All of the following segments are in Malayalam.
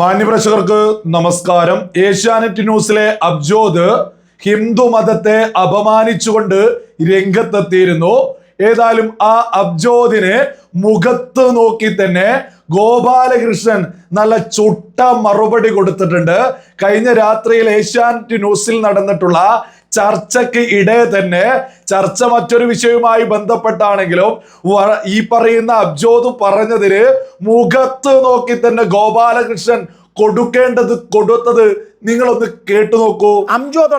മാന്യപ്രേക്ഷകർക്ക് നമസ്കാരം. ഏഷ്യാനെറ്റ് ന്യൂസിലെ അബ്ജോദ് ഹിന്ദു മതത്തെ അപമാനിച്ചുകൊണ്ട് രംഗത്തെത്തിയിരുന്നു. ഏതായാലും ആ അബ്ജോദിനെ മുഖത്ത് നോക്കി തന്നെ ഗോപാലകൃഷ്ണൻ നല്ല ചുട്ട മറുപടി കൊടുത്തിട്ടുണ്ട്. കഴിഞ്ഞ രാത്രിയിൽ ഏഷ്യാനെറ്റ് ന്യൂസിൽ നടന്നിട്ടുള്ള ചർച്ചയ്ക്ക് ഇടെ തന്നെ ചർച്ച മറ്റൊരു വിഷയവുമായി ബന്ധപ്പെട്ടാണെങ്കിലും ഈ പറയുന്ന അബ്ജോദ് പറഞ്ഞതിന് മുഖത്ത് നോക്കി തന്നെ ഗോപാലകൃഷ്ണൻ കൊടുത്തത് നിങ്ങളൊന്ന് കേട്ടു നോക്കൂ. അംജോദ്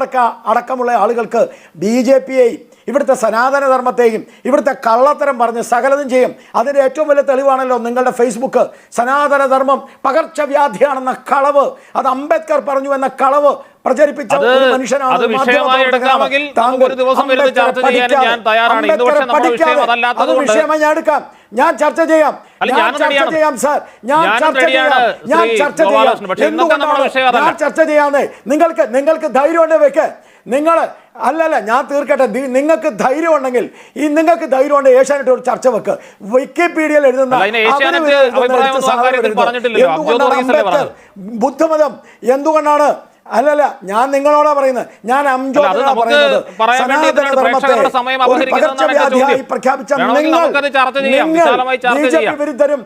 അടക്കമുള്ള ആളുകൾക്ക് BJPയെയും ഇവിടുത്തെ സനാതന ധർമ്മത്തെയും ഇവിടുത്തെ കള്ളത്തരം പറഞ്ഞ് സകലതും ചെയ്യും. അതിൻ്റെ ഏറ്റവും വലിയ തെളിവാണല്ലോ നിങ്ങളുടെ ഫേസ്ബുക്ക്. സനാതന ധർമ്മം പകർച്ചവ്യാധിയാണെന്ന കളവ്, അത് അംബേദ്കർ പറഞ്ഞു എന്ന കളവ് പ്രചരിപ്പിച്ച ഒരു മനുഷ്യനാണ്. അത് വിഷയമായി ഞാൻ എടുക്കാം, ഞാൻ ചർച്ച ചെയ്യാം സാർ, ഞാൻ ചർച്ച ചെയ്യാന്നേ. നിങ്ങൾക്ക് ധൈര്യം ഉണ്ടെങ്കിൽ വെക്ക്. നിങ്ങൾ അല്ലല്ല, ഞാൻ തീർക്കട്ടെ. നിങ്ങൾക്ക് ധൈര്യം ഉണ്ടെങ്കിൽ ഏഷ്യാനെറ്റ് ഒരു ചർച്ച വെക്ക്. വിക്കിപീഡിയയിൽ എഴുതുന്ന ബുദ്ധമതം എന്തുകൊണ്ടാണ്? അല്ലല്ല, ഞാൻ നിങ്ങളോടാ പറയുന്നത്, ഞാൻ അംജോദിനോടാ പറയുന്നത്. സനാതന ധർമ്മത്തെ ഒരു പകർച്ചവ്യാധിയായി പ്രഖ്യാപിച്ച നിങ്ങൾ BJP വിരുദ്ധരും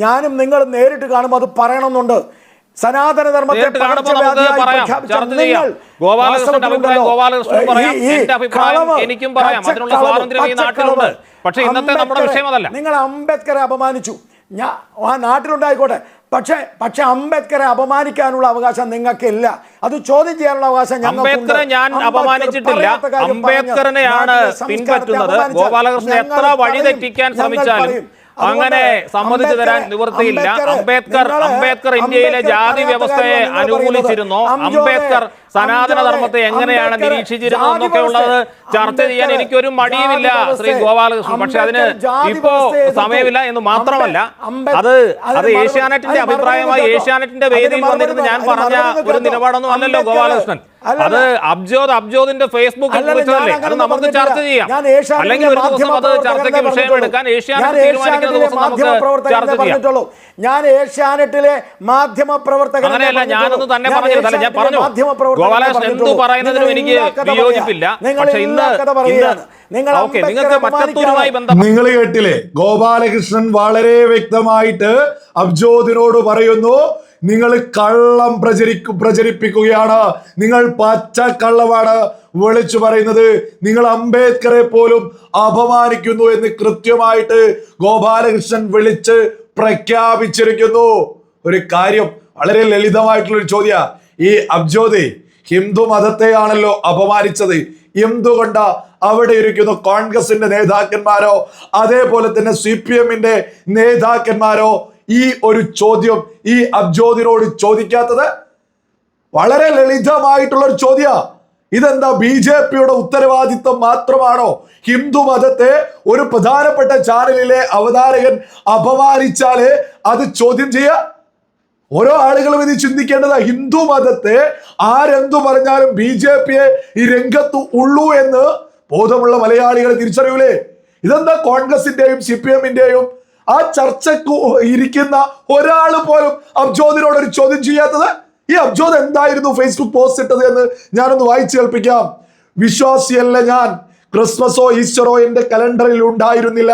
ഞാനും നിങ്ങളും നേരിട്ട് കാണുമ്പോൾ അത് പറയണമെന്നുണ്ട്. സനാതന ധർമ്മത്തെ നിങ്ങൾ അംബേദ്കറെ അപമാനിച്ചു. ആ നാട്ടിലുണ്ടായിക്കോട്ടെ, പക്ഷെ അംബേദ്കറെ അപമാനിക്കാനുള്ള അവകാശം നിങ്ങൾക്കില്ല. അത് ചോദ്യം ചെയ്യാനുള്ള അവകാശം അംബേദ്കറെ ഞാൻ അപമാനിച്ചിട്ടില്ല. അംബേദ്കറിനെയാണ് പിൻപറ്റുന്നത്. ഗോപാലകൃഷ്ണൻ എത്ര വഴിതെറ്റിക്കാൻ ശ്രമിച്ചാലും അങ്ങനെ സമ്മതിച്ചു തരാൻ നിവൃത്തിയില്ല. അംബേദ്കർ ഇന്ത്യയിലെ ജാതി വ്യവസ്ഥയെ അനുകൂലിച്ചിരുന്നു. അംബേദ്കർ സനാതന ധർമ്മത്തെ എങ്ങനെയാണ് നിരീക്ഷിച്ചിരുന്നു എന്നൊക്കെ ഉള്ളത് ചർച്ച ചെയ്യാൻ എനിക്കൊരു മടിയുമില്ല ശ്രീ ഗോപാലകൃഷ്ണൻ. പക്ഷെ അതിന് ഇപ്പോ സമയമില്ല എന്ന് മാത്രമല്ല, അത് ഏഷ്യാനെറ്റിന്റെ അഭിപ്രായമായി ഏഷ്യാനെറ്റിന്റെ വേദിയിൽ വന്നിരുന്ന് ഞാൻ പറഞ്ഞ ഒരു നിലപാടൊന്നും അല്ലല്ലോ ഗോപാലകൃഷ്ണൻ. അത് അബ്ജോദിന്റെ ഫേസ്ബുക്കിൽ കുറിച്ചതല്ലേ. അത് നമുക്ക് ചർച്ച ചെയ്യാം. അല്ലെങ്കിൽ ഒരു ദിവസം അത് ചർച്ചയ്ക്ക് വിഷയമെടുക്കാൻ ഏഷ്യാനെറ്റ് തീരുമാനിക്കുന്ന ദിവസം നമുക്ക് ചർച്ച ചെയ്യാം. ഞാൻ ഏഷ്യാനെറ്റിലെ മാധ്യമ പ്രവർത്തകൻ അങ്ങനെയല്ല, ഞാനൊന്നും തന്നെ പറഞ്ഞില്ല. ഞാൻ പറഞ്ഞു ഗോപാലകൃഷ്ണൻ എന്തു പറയുന്നതിനും എനിക്ക് വിയോജിപ്പില്ല. പക്ഷെ നിങ്ങൾക്ക് മറ്റത്തൂരുമായി ബന്ധം നിങ്ങൾ കേട്ടില്ലേ? ഗോപാലകൃഷ്ണൻ വളരെ വ്യക്തമായിട്ട് അബ്ജോദിനോട് പറയുന്നു, നിങ്ങൾ കള്ളം പ്രചരിപ്പിക്കുകയാണ്, നിങ്ങൾ പച്ച കള്ളമാണ് വിളിച്ചു പറയുന്നത്, നിങ്ങൾ അംബേദ്കറെ പോലും അപമാനിക്കുന്നു എന്ന് കൃത്യമായിട്ട് ഗോപാലകൃഷ്ണൻ വിളിച്ച് പ്രഖ്യാപിച്ചിരിക്കുന്നു. ഒരു കാര്യം, വളരെ ലളിതമായിട്ടുള്ളൊരു ചോദ്യ. ഈ അബ്ജോദ് ഹിന്ദു മതത്തെയാണല്ലോ അപമാനിച്ചത്. എന്തുകൊണ്ടാ അവിടെ ഇരിക്കുന്ന കോൺഗ്രസിന്റെ നേതാക്കന്മാരോ അതേപോലെ തന്നെ CPMന്റെ നേതാക്കന്മാരോ ഈ ഒരു ചോദ്യം ഈ അബ്ജോദിനോട് ചോദിക്കാത്തത്? വളരെ ലളിതമായിട്ടുള്ള ഒരു ചോദ്യ. ഇതെന്താ BJPയുടെ ഉത്തരവാദിത്വം മാത്രമാണോ? ഹിന്ദു മതത്തെ ഒരു പ്രധാനപ്പെട്ട ചാനലിലെ അവതാരകൻ അപമാനിച്ചാല് അത് ചോദ്യം ചെയ്യാ? ഓരോ ആളുകളും ഇത് ചിന്തിക്കേണ്ടതാ. ഹിന്ദു മതത്തെ ആരെന്തു പറഞ്ഞാലും BJPയെ ഈ രംഗത്ത് ഉള്ളൂ എന്ന് ബോധമുള്ള മലയാളികൾ തിരിച്ചറിയൂലേ? ഇതെന്താ കോൺഗ്രസിന്റെയും CPMന്റെയും ആ ചർച്ചക്ക് ഇരിക്കുന്ന ഒരാൾ പോലും അബ്ജോദിനോട് ഒരു ചോദ്യം ചെയ്യാത്തത്? ഈ അബ്ജോദ് എന്തായിരുന്നു ഫേസ്ബുക്ക് പോസ്റ്റ് ഇട്ടത് എന്ന് ഞാനൊന്ന് വായിച്ചു കേൾപ്പിക്കാം. വിശ്വാസിയല്ല ഞാൻ, ക്രിസ്മസോ ഈസ്റ്ററോ എന്റെ കലണ്ടറിൽ ഉണ്ടായിരുന്നില്ല,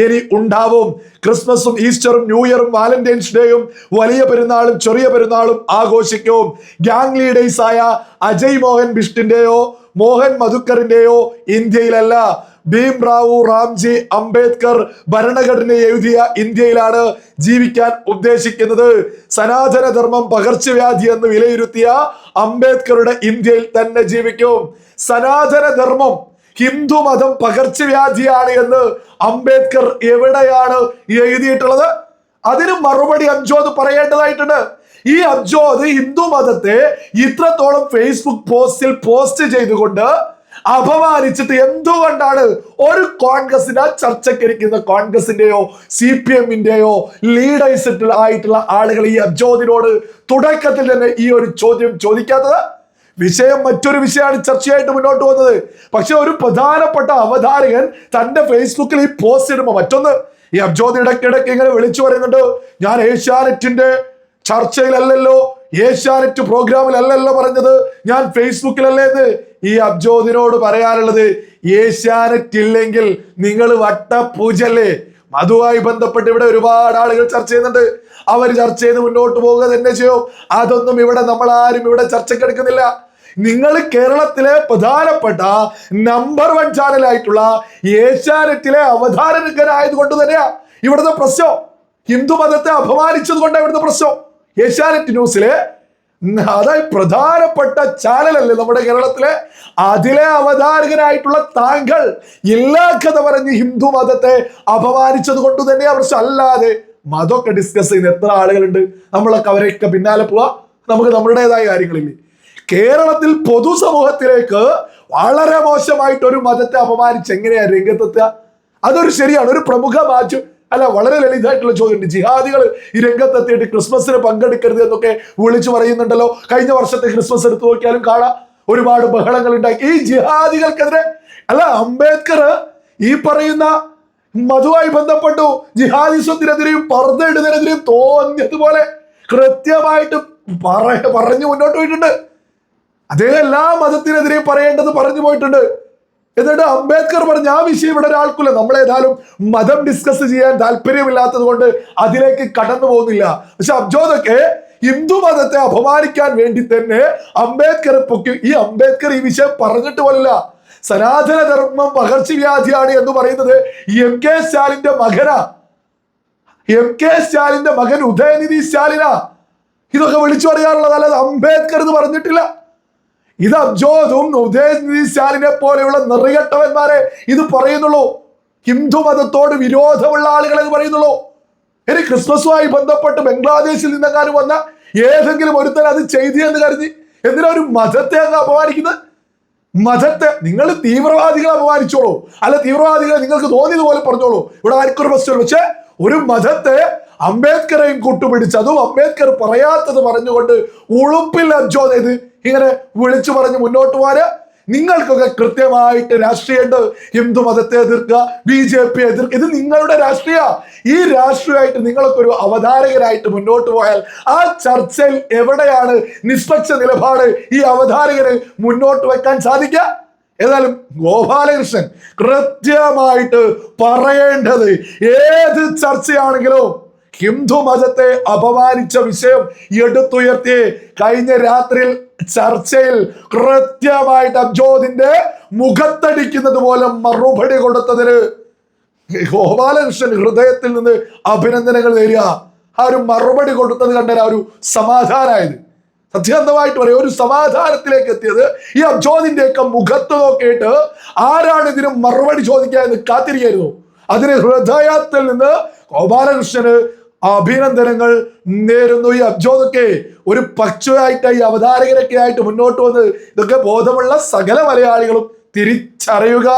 ഇനി ഉണ്ടാവും. ക്രിസ്മസും ഈസ്റ്ററും ന്യൂ ഇയറും വാലന്റൈൻസ് ഡേയും വലിയ പെരുന്നാളും ചെറിയ പെരുന്നാളും ആഘോഷിക്കും. ഗാങ് ലീഡേഴ്സ് ആയ അജയ് മോഹൻ ബിഷ്ടിന്റെയോ മോഹൻ മധുക്കറിന്റെയോ ഇന്ത്യയിലല്ല. ഭീംറാവു റാംജി അംബേദ്കർ ഭരണഘടന എഴുതിയ ഇന്ത്യയിലാണ് ജീവിക്കാൻ ഉദ്ദേശിക്കുന്നത്. സനാതന ധർമ്മം പകർച്ചവ്യാധി എന്ന് വിലയിരുത്തിയ അംബേദ്കറുടെ ഇന്ത്യയിൽ തന്നെ ജീവിക്കും. സനാതന ധർമ്മം ഹിന്ദു മതം പകർച്ചവ്യാധിയാണ് എന്ന് അംബേദ്കർ എവിടെയാണ് എഴുതിയിട്ടുള്ളത്? അതിന് മറുപടി അബ്ജോദ് പറയേണ്ടതായിട്ടുണ്ട്. ഈ അബ്ജോദ് ഹിന്ദു മതത്തെ ഇത്രത്തോളം ഫേസ്ബുക്ക് പോസ്റ്റിൽ പോസ്റ്റ് ചെയ്തുകൊണ്ട് അപമാനിച്ചിട്ട് എന്തുകൊണ്ടാണ് ഒരു കോൺഗ്രസിന്റെ ചർച്ചയ്ക്കിരിക്കുന്ന കോൺഗ്രസിന്റെയോ CPMന്റെയോ ലീഡേഴ്സ് ആയിട്ടുള്ള ആളുകൾ ഈ അബ്ജോദിനോട് തുടക്കത്തിൽ തന്നെ ഈ ഒരു ചോദ്യം ചോദിക്കാത്തത്? വിഷയം മറ്റൊരു വിഷയമാണ് ചർച്ചയായിട്ട് മുന്നോട്ട് വന്നത്. പക്ഷെ ഒരു പ്രധാനപ്പെട്ട അവതാരകൻ തന്റെ ഫേസ്ബുക്കിൽ ഈ പോസ്റ്റ് ഇടുമ്പോൾ, മറ്റൊന്ന് ഈ അബ്ജോദ് ഇടയ്ക്കിടയ്ക്ക് ഇങ്ങനെ വിളിച്ചു പറയുന്നുണ്ട്, ഞാൻ ഏഷ്യാനെറ്റിന്റെ ചർച്ചയിലല്ലല്ലോ, ഏഷ്യാനെറ്റ് പ്രോഗ്രാമിലല്ലല്ലോ പറഞ്ഞത്, ഞാൻ ഫേസ്ബുക്കിലല്ലേന്ന്. ഈ അബ്ജോദിനോട് പറയാനുള്ളത്, ഏഷ്യാനെറ്റ് ഇല്ലെങ്കിൽ നിങ്ങൾ വട്ടപ്പൂജല്ലേ. അതുമായി ബന്ധപ്പെട്ട് ഇവിടെ ഒരുപാട് ആളുകൾ ചർച്ച ചെയ്യുന്നുണ്ട്. അവർ ചർച്ച ചെയ്ത് മുന്നോട്ട് പോവുക തന്നെ ചെയ്യും. അതൊന്നും ഇവിടെ നമ്മൾ ആരും ഇവിടെ ചർച്ചക്കെടുക്കുന്നില്ല. നിങ്ങൾ കേരളത്തിലെ പ്രധാനപ്പെട്ട നമ്പർ 1 ചാനലായിട്ടുള്ള ഏഷ്യാനെറ്റിലെ അവതാരകനായതുകൊണ്ട് തന്നെയാ ഇവിടുത്തെ പ്രശ്നം. ഹിന്ദു മതത്തെ അപമാനിച്ചത് കൊണ്ടാണ് ഇവിടുത്തെ പ്രശ്നം. ഏഷ്യാനെറ്റ് ന്യൂസിലെ അതായത് പ്രധാനപ്പെട്ട ചാനലല്ലേ നമ്മുടെ കേരളത്തിലെ, അതിലെ അവതാരകനായിട്ടുള്ള താങ്കൾ എല്ലാ കഥ പറഞ്ഞ് ഹിന്ദു മതത്തെ അപമാനിച്ചത് കൊണ്ട് തന്നെയാ പ്രശ്നം. അല്ലാതെ മതമൊക്കെ ഡിസ്കസ് ചെയ്യുന്ന എത്ര ആളുകളുണ്ട്, നമ്മളൊക്കെ അവരെയൊക്കെ പിന്നാലെ പോവാ, നമുക്ക് നമ്മുടേതായ കാര്യങ്ങളില്ലേ. കേരളത്തിൽ പൊതുസമൂഹത്തിലേക്ക് വളരെ മോശമായിട്ട് ഒരു മതത്തെ അപമാനിച്ച് എങ്ങനെയാ രംഗത്തെത്തുക? അതൊരു ശരിയാണ്, ഒരു പ്രമുഖ മാധ്യമം അല്ല, വളരെ ലളിതമായിട്ടുള്ള ചോദ്യമുണ്ട്. ജിഹാദികൾ ഈ രംഗത്തെത്തിയിട്ട് ക്രിസ്മസിന് പങ്കെടുക്കരുത് എന്നൊക്കെ വിളിച്ചു പറയുന്നുണ്ടല്ലോ. കഴിഞ്ഞ വർഷത്തെ ക്രിസ്മസ് എടുത്തു നോക്കിയാലും കാണാം, ഒരുപാട് ബഹളങ്ങൾ ഉണ്ടാക്കി ഈ ജിഹാദികൾക്കെതിരെ. അല്ല, അംബേദ്കർ ഈ പറയുന്ന മതവുമായി ബന്ധപ്പെട്ടു ജിഹാദിസത്തിനെതിരെയും പർദ്ദ ഇടുന്നതിനെതിരെയും തോന്നിയതുപോലെ കൃത്യമായിട്ട് പറഞ്ഞു മുന്നോട്ട് പോയിട്ടുണ്ട്. അദ്ദേഹം എല്ലാ മതത്തിനെതിരെയും പറയേണ്ടത് പറഞ്ഞു പോയിട്ടുണ്ട്. എന്നിട്ട് അംബേദ്കർ പറഞ്ഞ ആ വിഷയം ഇവിടെ ഒരാൾക്കില്ല. നമ്മളേതായാലും മതം ഡിസ്കസ് ചെയ്യാൻ താല്പര്യമില്ലാത്തത് കൊണ്ട് അതിലേക്ക് കടന്നു പോകുന്നില്ല. പക്ഷെ അബ്ജോദൊക്കെ ഹിന്ദു മതത്തെ അപമാനിക്കാൻ വേണ്ടി തന്നെ അംബേദ്കറെ പൊക്കി. ഈ അംബേദ്കർ ഈ വിഷയം പറഞ്ഞിട്ട് പോലില്ല. സനാതന ധർമ്മം പകർച്ചവ്യാധിയാണ് എന്ന് പറയുന്നത് MK സ്റ്റാലിന്റെ മകനാ. MK സ്റ്റാലിന്റെ മകൻ ഉദയനിധി സ്റ്റാലിനാ ഇതൊക്കെ വിളിച്ചു പറയാറുള്ളത്. അല്ലാതെ അംബേദ്കർ ഇത് പറഞ്ഞിട്ടില്ല. ഇത് അബ്ജോദും ഉദയനിധി സ്റ്റാലിനെ പോലെയുള്ള നെറികെട്ടവന്മാരെ ഇത് പറയുന്നുള്ളൂ. ഹിന്ദു മതത്തോട് വിരോധമുള്ള ആളുകളെ ഇത് പറയുന്നുള്ളൂ. ഇനി ക്രിസ്മസുമായി ബന്ധപ്പെട്ട് ബംഗ്ലാദേശിൽ നിന്നെങ്ങാനും വന്ന ഏതെങ്കിലും ഒരുത്തൻ അത് ചെയ്തു എന്ന് കരുതി എന്തിനാ ഒരു മതത്തെ അങ്ങ് അപമാനിക്കുന്നത്? മതത്തെ നിങ്ങൾ തീവ്രവാദികളെ അപമാനിച്ചോളൂ, അല്ല തീവ്രവാദികളെ നിങ്ങൾക്ക് തോന്നിയതുപോലെ പറഞ്ഞോളൂ, ഇവിടെ ആർക്കൊരു പ്രശ്നമില്ല. പക്ഷെ ഒരു മതത്തെ അംബേദ്കറെയും കൂട്ടുപിടിച്ച് അതും അംബേദ്കർ പറയാത്തത് പറഞ്ഞുകൊണ്ട് ഉളുപ്പില്ല അബ്ജോദ് ഇത് ഇങ്ങനെ വിളിച്ചു പറഞ്ഞ് മുന്നോട്ട് പോരാ. നിങ്ങൾക്കൊക്കെ കൃത്യമായിട്ട് രാഷ്ട്രീയമുണ്ട്. ഹിന്ദു മതത്തെ എതിർക്കുക, BJP എതിർക്കുക, ഇത് നിങ്ങളുടെ രാഷ്ട്രീയ. ഈ രാഷ്ട്രീയമായിട്ട് നിങ്ങളൊക്കെ ഒരു അവതാരകരായിട്ട് മുന്നോട്ട് പോയാൽ ആ ചർച്ചയിൽ എവിടെയാണ് നിഷ്പക്ഷ നിലപാട് ഈ അവതാരകന് മുന്നോട്ട് വെക്കാൻ സാധിക്കുക? ഏതായാലും ഗോപാലകൃഷ്ണൻ കൃത്യമായിട്ട് പറയേണ്ടത്, ഏത് ചർച്ചയാണെങ്കിലും ഹിന്ദു മതത്തെ അപമാനിച്ച വിഷയം എടുത്തുയർത്തി കഴിഞ്ഞ രാത്രിയിൽ ചർച്ചയിൽ കൃത്യമായിട്ട് അബ്ജോദിന്റെ മുഖത്തടിക്കുന്നത് പോലെ മറുപടി കൊടുത്തതിന് ഗോപാലകൃഷ്ണൻ ഹൃദയത്തിൽ നിന്ന് അഭിനന്ദനങ്ങൾ നേരുക. ആ ഒരു മറുപടി കൊടുത്തത് കണ്ട ആ ഒരു സമാധാനമായത്, സത്യസന്ധമായിട്ട് പറയും, ഒരു സമാധാനത്തിലേക്ക് എത്തിയത് ഈ അബ്ജോദിന്റെ ഒക്കെ മുഖത്ത് നോക്കിയിട്ട് ആരാണ് ഇതിന് മറുപടി ചോദിക്കുക എന്ന് കാത്തിരിക്കായിരുന്നു. അതിന് ഹൃദയത്തിൽ നിന്ന് ഗോപാലകൃഷ്ണന് അഭിനന്ദനങ്ങൾ നേരുന്നു. ഈ അബ്ജോദൊക്കെ ഒരു പക്ഷമായിട്ട് ഈ അവതാരകരൊക്കെ ആയിട്ട് മുന്നോട്ട് വന്ന് ഇതൊക്കെ ബോധമുള്ള സകല മലയാളികളും തിരിച്ചറിയുക.